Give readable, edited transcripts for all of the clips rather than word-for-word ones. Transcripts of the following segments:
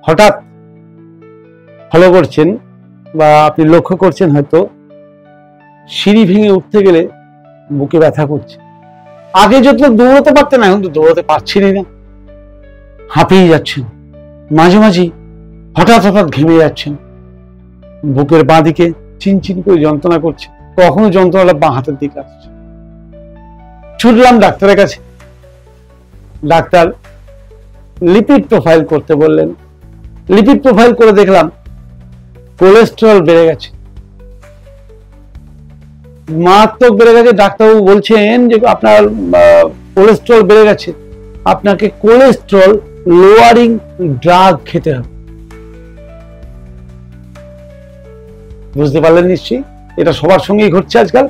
হঠাৎ ফলো করছেন বা আপনি লক্ষ্য করছেন হয়তো সিঁড়ি ভেঙে উঠতে গেলে বুকে ব্যথা করছে। আগে যত দৌড়াতে পারতেন এখন তো দৌড়াতে পারছেনই না, হাঁপিয়ে যাচ্ছেন, মাঝে মাঝে হঠাৎ হঠাৎ ঘেমে যাচ্ছেন, বুকের বাঁ দিকে চিনচিন করে যন্ত্রণা করছে, কখনো যন্ত্রণাটা বাঁ হাতের দিকে আসছে। ছুটলাম ডাক্তারের কাছে। ডাক্তার লিপিড প্রোফাইল করতে বললেন। লিপিড প্রোফাইল করে দেখলাম কোলেস্টেরল বেড়ে গেছে, মারাত্মক বেড়ে গেছে। ডাক্তারবাবু বলছেন যে আপনার কোলেস্টেরল বেড়ে গেছে, আপনাকে কোলেস্টেরল লোয়ারিং ড্রাগ খেতে হবে। বুঝতে পারলেন নিশ্চয়ই? এটা সবার সঙ্গেই ঘটছে আজকাল,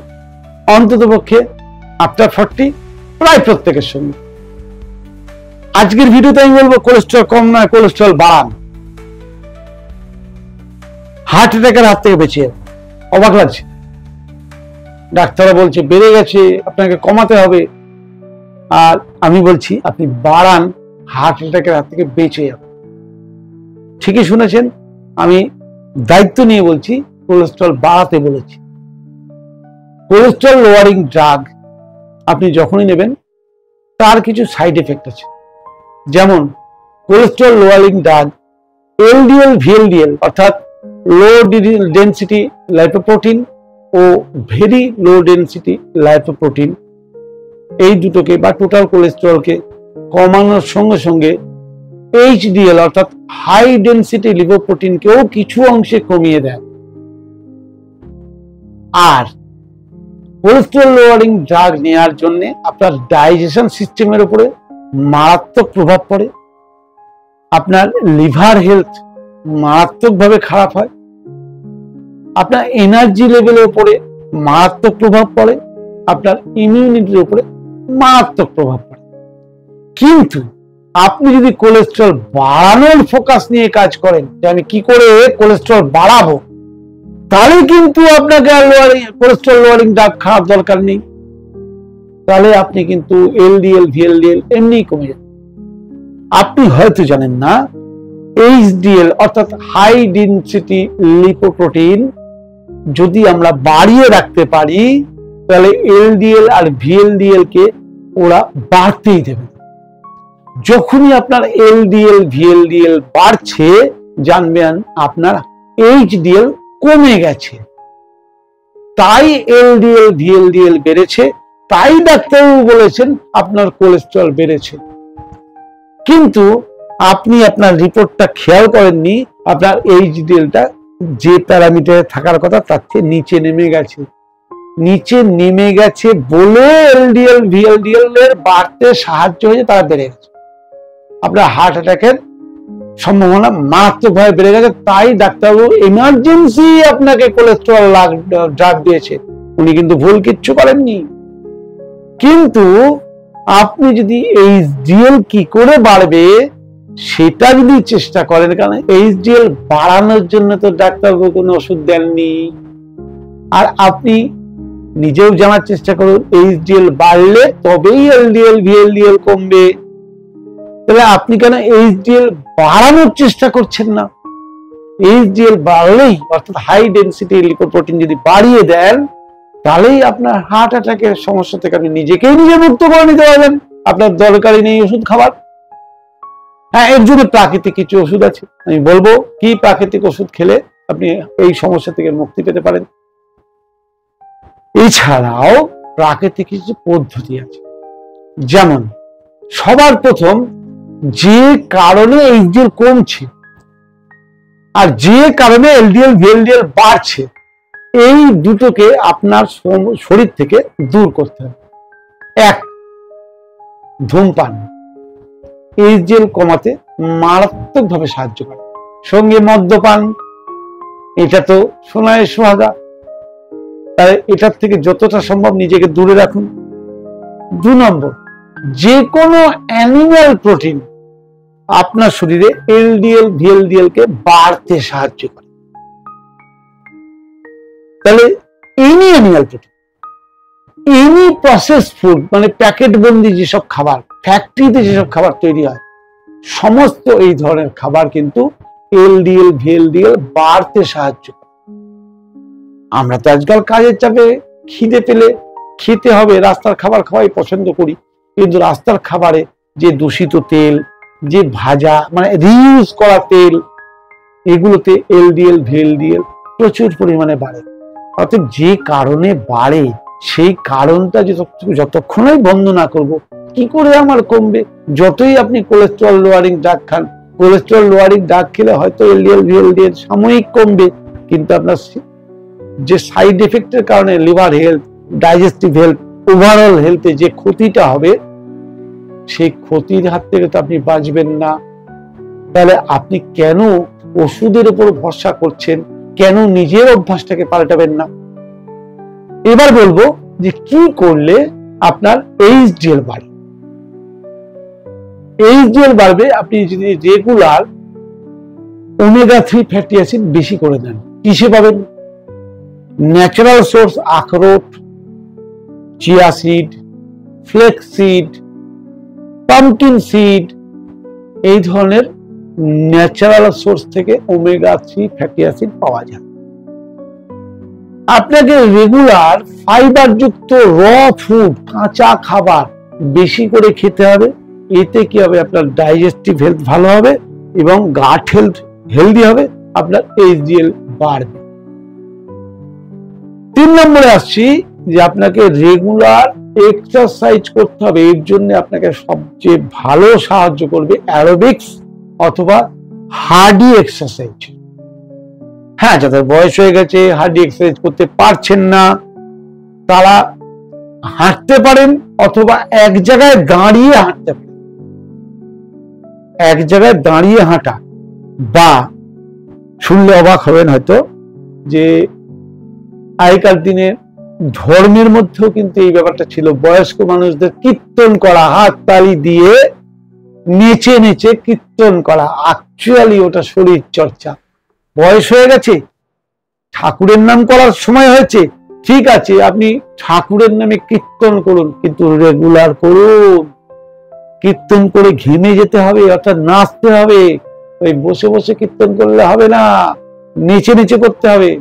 অন্তত পক্ষে আফটার 40 প্রায় প্রত্যেকের সঙ্গে। আজকের ভিডিওতে আমি বলবো কোলেস্টেরল কম নয়, কোলেস্টেরল বাড়ান, হার্ট অ্যাটাকের হাত থেকে বেঁচে যাবে। অবাক লাগছে, ডাক্তাররা বলছে বেড়ে গেছে, আপনাকে কমাতে হবে, আর আমি বলছি আপনি বাড়ান, হার্ট অ্যাটাকের হাত থেকে বেঁচে যাবে। ঠিকই শুনেছেন, আমি দায়িত্ব নিয়ে বলছি, কোলেস্টেরল বাড়াতে বলেছি। কোলেস্টেরল লোয়ারিং ড্রাগ আপনি যখনই নেবেন তার কিছু সাইড এফেক্ট আছে। যেমন cholesterol lowering drug LDL VLDL অর্থাৎ লো ডেনসিটি লাইপোপ্রোটিন ও ভেরি লো ডেনসিটি লাইপোপ্রোটিন, এই দুটোকে বা টোটাল কোলেস্টেরলকে কমানোর সঙ্গে সঙ্গে এইচডিএল অর্থাৎ হাই ডেনসিটি লিপোপ্রোটিনকেও কিছু অংশে কমিয়ে দেয়। আর কোলেস্টেরল লোয়ারিং ড্রাগ নেওয়ার জন্য আপনার ডাইজেশন সিস্টেমের উপরে মারাত্মক প্রভাব পড়ে, আপনার লিভার হেলথ মারাত্মকভাবে খারাপ হয়, আপনার এনার্জি লেভেলের উপরে মারাত্মক প্রভাব পড়ে, আপনার ইমিউনিটির উপরে মারাত্মক প্রভাব পড়ে। কিন্তু আপনি যদি কোলেস্টেরল বাড়ানোর ফোকাস নিয়ে কাজ করেন যে আমি কি করে কোলেস্টেরল বাড়াবো, তাহলে কিন্তু আপনাকে আর কোলেস্টেরল লোয়ারিং ড্রাগ খাওয়ার দরকার নেই। তাহলে আপনি কিন্তু এলডিএল ভিএলডিএল এমনি কমে যাবে। আপনি হয়তো জানেন না, এইচডিএল অর্থাৎ হাই ডেনসিটি লিপোপ্রোটিন যদি আমরা বাড়িয়ে রাখতে পারি তাহলে এলডিএল আর ভিএলডিএল কে ওরা বাড়তেই দেবে। যখনই আপনার এলডিএল ভিএলডিএল বাড়ছে জানবেন আপনার এইচডিএল কমে গেছে, তাই এলডিএল ভিএলডিএল বেড়েছে, তাই ডাক্তারবাবু বলেছেন আপনার কোলেস্টেরল বেড়েছে। কিন্তু আপনি আপনার রিপোর্টটা খেয়াল করেননি, আপনার এইচডিএলটা যে প্যারামিটারে থাকার কথা তার থেকে নিচে নেমে গেছে। নিচে নেমে গেছে বলে এলডিএল ভিএলডিএল এর বাড়তে সাহায্য হয়েছে, তারা বেড়ে গেছে। আপনার হার্ট অ্যাটাকের সম্ভাবনা মারাত্মকভাবে বেড়ে গেছে। তাই ডাক্তারবাবু এমার্জেন্সি আপনাকে কোলেস্টেরল ড্রাগ দিয়েছে, উনি কিন্তু ভুল কিচ্ছু করেননি। কিন্তু আপনি যদি এইচডিএল কি করে বাড়বে সেটা যদি চেষ্টা করেন, কারণ এইচডিএল বাড়ানোর জন্য তো ডাক্তারবাবু কোনো ওষুধ দেননি। আর আপনি নিজেও জানার চেষ্টা করুন, এইচডিএল বাড়লে তবেই এলডিএল ভিএলডিএল কমবে। তাহলে আপনি কেন এইচডিএল বাড়ানোর চেষ্টা করছেন না? এইচডিএল বাড়লেই অর্থাৎ হাই ডেনসিটি লিপোপ্রোটিন যদি বাড়িয়ে দেন তাহলেই আপনার হার্ট অ্যাটাকের সমস্যা থেকে আপনি নিজেকেই নিজে মুক্ত করে নিতে পারবেন। আপনার দরকারই নেই ওষুধ খাবার। হ্যাঁ, এর জন্য প্রাকৃতিক কিছু ওষুধ আছে, আমি বলবো কি প্রাকৃতিক ওষুধ খেলে আপনি এই সমস্যা থেকে মুক্তি পেতে পারেন। এছাড়াও প্রাকৃতিক কিছু পদ্ধতি আছে, যেমন সবার প্রথম যে কারণে এইচডিএল কমছে আর যে কারণে এলডিএল ভিএলডিএল বাড়ছে, এই দুটোকে আপনার শরীর থেকে দূর করতে হবে। এক, ধূমপান এইচডিএল কমাতে মারাত্মকভাবে সাহায্য করে। সঙ্গে মদ্যপান, এটা তো সোনায় সোহাগা, তাই এটার থেকে যতটা সম্ভব নিজেকে দূরে রাখুন। 2 নম্বর, যে কোনো অ্যানিমাল প্রোটিন আপনার শরীরে এলডিএল ভিএলডিএল কে বাড়তে সাহায্য করে। তাহলে any animal protein, any process food মানে প্যাকেট বন্দি যেসব খাবার, ফ্যাক্টরিতে যেসব খাবার তৈরি হয়, সমস্ত এই ধরনের খাবার কিন্তু এলডিএল ভিএলডিএল বাড়তে সাহায্য করে। আমরা তো আজকাল কাজের চাপে খিদে পেলে খেতে হবে, রাস্তার খাবার খাওয়াই পছন্দ করি, কিন্তু রাস্তার খাবারে যে দূষিত তেল, যে ভাজা মানে রিইউজ করা তেল, এগুলোতে এলডিএল ভিএলডিএল প্রচুর পরিমাণে বাড়ে। অর্থাৎ যে কারণে বাড়ে সেই কারণটা যতক্ষণই বন্ধ না করব, কি করে আমার কমবে? যতই আপনি কোলেস্টেরল লোয়ারিং ড্রাগ খান, কোলেস্টেরল লোয়ারিং ড্রাগ খেলে হয়তো এলডিএল ভিএলডিএল সাময়িক কমবে, কিন্তু আপনার যে সাইড এফেক্টের কারণে liver health, digestive health, overall হেলথে যে ক্ষতিটা হবে, সেই ক্ষতির হাত থেকে তো আপনি বাঁচবেন না। তাহলে আপনি কেন ওষুধের উপর ভরসা করছেন? কেন নিজের অভ্যাসটাকে পাল্টাবেন না? এবার বলবো যে কি করলে আপনার এইচডিএল বাড়ে। এইচডিএল বাড়বে আপনি যদি রেগুলার ওমেগা 3 ফ্যাটি অ্যাসিড বেশি করে দেন। কিসে পাবেন? ন্যাচারাল সোর্স আখরোট, chia seed, flakes seed, pumpkin seed, এই ধরনের ন্যাচারাল সোর্স থেকে ওমেগা 3 ফ্যাটি অ্যাসিড পাওয়া যায়। আপনাকে রেগুলার ফাইবার যুক্ত র ফুড, কাঁচা খাবার বেশি করে খেতে হবে। এতে কি হবে? আপনার ডাইজেস্টিভ হেলথ ভালো হবে এবং গাট হেলথ হেলদি হবে, আপনার এইচডিএল বাড়বে। 3 নম্বরে আসছি যে আপনাকে রেগুলার এক্সারসাইজ করতে হবে। এর জন্য আপনাকে সবচেয়ে ভালো সাহায্য করবে অ্যারোবিক্স অথবা হার্ডি এক্সারসাইজ। হ্যাঁ, যাদের বয়স হয়ে গেছে, হার্ডি এক্সারসাইজ করতে পারছেন না, তারা হাঁটতে পারেন অথবা এক জায়গায় দাঁড়িয়ে হাঁটতে পারেন। এক জায়গায় দাঁড়িয়ে হাঁটা, বা শুনলে অবাক হবেন হয়তো যে আগেকার দিনে ধর্মের মধ্যেও কিন্তু এই ব্যাপারটা ছিল। বয়স্ক মানুষদের কীর্তন করা, হাত তালি দিয়ে নেচে নেচে কীর্তন করা, অ্যাকচুয়ালি ওটা শরীর চর্চা। বয়স হয়ে গেছে, ঠাকুরের নাম করার সময় হয়েছে, ঠিক আছে, আপনি ঠাকুরের নামে কীর্তন করুন, কিন্তু রেগুলার করুন। কীর্তন করে ঘেমে যেতে হবে, অর্থাৎ নাচতে হবে। ওই বসে বসে কীর্তন করলে হবে না, নেচে নেচে করতে হবে।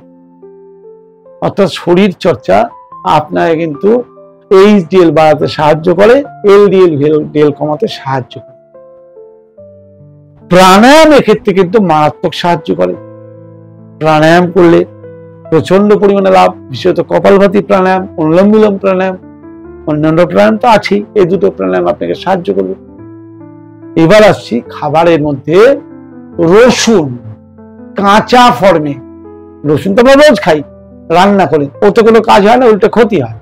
অর্থাৎ শরীর চর্চা আপনাকে কিন্তু এইচডিএল বাড়াতে সাহায্য করে, এলডিএল ভিএলডিএল কমাতে সাহায্য করে। প্রাণায়াম এক্ষেত্রে কিন্তু মারাত্মক সাহায্য করে। প্রাণায়াম করলে প্রচন্ড পরিমাণে লাভ, বিশেষত কপালভাতি প্রাণায়াম, অনুলোম বিলোম প্রাণায়াম, অন্যান্য প্রাণায়াম তো আছেই। এই দুটো প্রাণায়াম আপনাকে সাহায্য করবে। এবার আসছি খাবারের মধ্যে রসুন কাঁচা ফর্মে। রসুন তো আমরা রোজ খাই, রান্না করে, ওতে কোনো কাজ হয় না, উল্টে ক্ষতি হয়।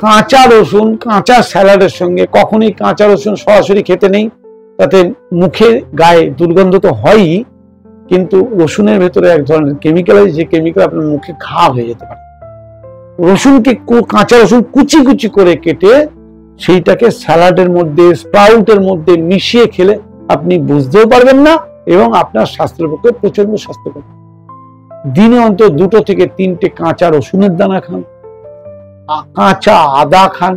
কাঁচা রসুন কাঁচা স্যালাডের সঙ্গে কখনোই কাঁচা রসুন সরাসরি খেতে নেই, তাতে মুখে গায়ে দুর্গন্ধ তো হয়ই, কিন্তু রসুনের ভেতরে এক ধরনের কেমিক্যাল আছে, যে কেমিক্যাল আপনার মুখে ঘা হয়ে যেতে পারে। রসুনকে কাঁচা রসুন কুচি কুচি করে কেটে সেইটাকে স্যালাডের মধ্যে, স্প্রাউটের মধ্যে মিশিয়ে খেলে আপনি বুঝতেও পারবেন না এবং আপনার স্বাস্থ্যের পক্ষে প্রচন্ড স্বাস্থ্যকর। দিনে অন্তত 2 থেকে 3টে কাঁচা রসুনের দানা খান, কাঁচা আদা খান,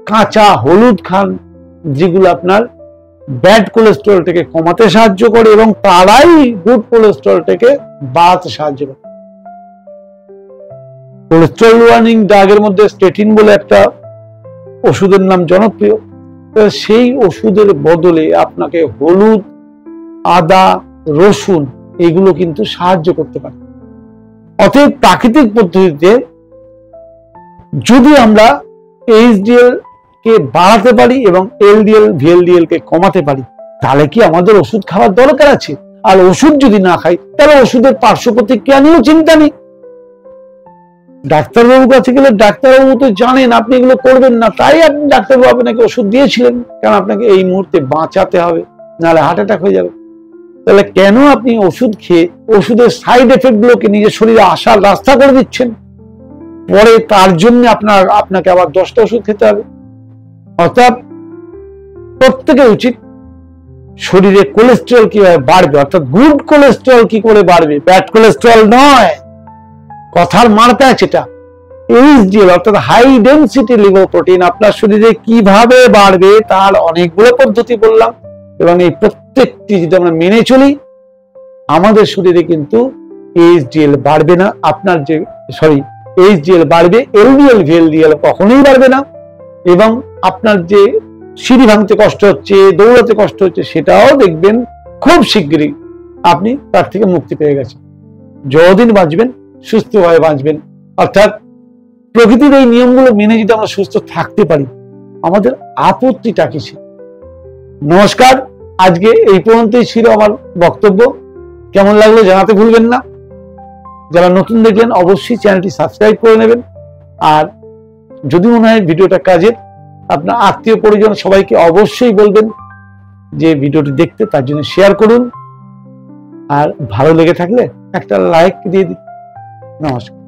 কাঁচা হলুদ খান, যেগুলো আপনার ব্যাড কোলেস্টেরলটাকে কমাতে সাহায্য করে এবং তারাই গুড কোলেস্টেরলটাকে বাড়াতে সাহায্য করে। কোলেস্টেরল লোয়ারিং ড্রাগের মধ্যে স্টেটিন বলে একটা ওষুধের নাম জনপ্রিয়। সেই ওষুধের বদলে আপনাকে হলুদ, আদা, রসুন এগুলো কিন্তু সাহায্য করতে পারে। অতএব প্রাকৃতিক পদ্ধতিতে যদি আমরা এইচডিএল কে বাড়াতে পারি এবং এলডিএল ভিএলডিএল কে কমাতে পারি, তাহলে কি আমাদের ওষুধ খাওয়ার দরকার আছে? আর ওষুধ যদি না খাই, তাহলে ওষুধের পার্শ্ব প্রতিক্রিয়া নিয়েও চিন্তা নেই। ডাক্তারবাবুর কাছে গেলে ডাক্তারবাবু তো জানেন আপনি এগুলো করবেন না, তাই আপনি ডাক্তারবাবু আপনাকে ওষুধ দিয়েছিলেন, কারণ আপনাকে এই মুহূর্তে বাঁচাতে হবে, নাহলে হার্ট অ্যাটাক হয়ে যাবে। তাহলে কেন আপনি ওষুধ খেয়ে ওষুধের সাইড এফেক্ট গুলোকে নিজের শরীরে আসার রাস্তা করে দিচ্ছেন? পরে তার জন্য আপনাকে আবার 10টা ওষুধ খেতে হবে। অর্থাৎ প্রত্যেকের উচিত শরীরে কোলেস্টেরল কিভাবে বাড়বে, অর্থাৎ গুড কোলেস্টেরল কি করে বাড়বে, ব্যাড কোলেস্টেরল নয়, কথার মারতে আছে এটা। এইচডিএল অর্থাৎ হাই ডেনসিটি লিপোপ্রোটিন আপনার শরীরে কিভাবে বাড়বে তার অনেকগুলো পদ্ধতি বললাম, এবং এই প্রত্যেকটি যদি আমরা মেনে চলি আমাদের শরীরে কিন্তু এইচডিএল বাড়বে না। আপনার যে এইচডিএল বাড়বে, এলডিএল ভিএলডিএল কখনোই বাড়বে না। এবং আপনার যে সিঁড়ি ভাঙতে কষ্ট হচ্ছে, দৌড়াতে কষ্ট হচ্ছে, সেটাও দেখবেন খুব শিগগিরই আপনি তার থেকে মুক্তি পেয়ে গেছেন। যতদিন বাঁচবেন সুস্থভাবে বাঁচবেন, অর্থাৎ প্রকৃতির এই নিয়মগুলো মেনে যদি আমরা সুস্থ থাকতে পারি, আমাদের আপত্তিটা কিসে? নমস্কার, আজকে এই পর্যন্তই ছিল আমার বক্তব্য। কেমন লাগলো জানাতে ভুলবেন না। যারা নতুন দেখলেন অবশ্যই চ্যানেলটি সাবস্ক্রাইব করে নেবেন। আর যদি মনে হয় ভিডিওটা কাজের, আপনার আত্মীয় পরিজন সবাইকে অবশ্যই বলবেন যে ভিডিওটি দেখতে, তার জন্য শেয়ার করুন। আর ভালো লেগে থাকলে একটা লাইক দিয়ে দিন। নমস্কার।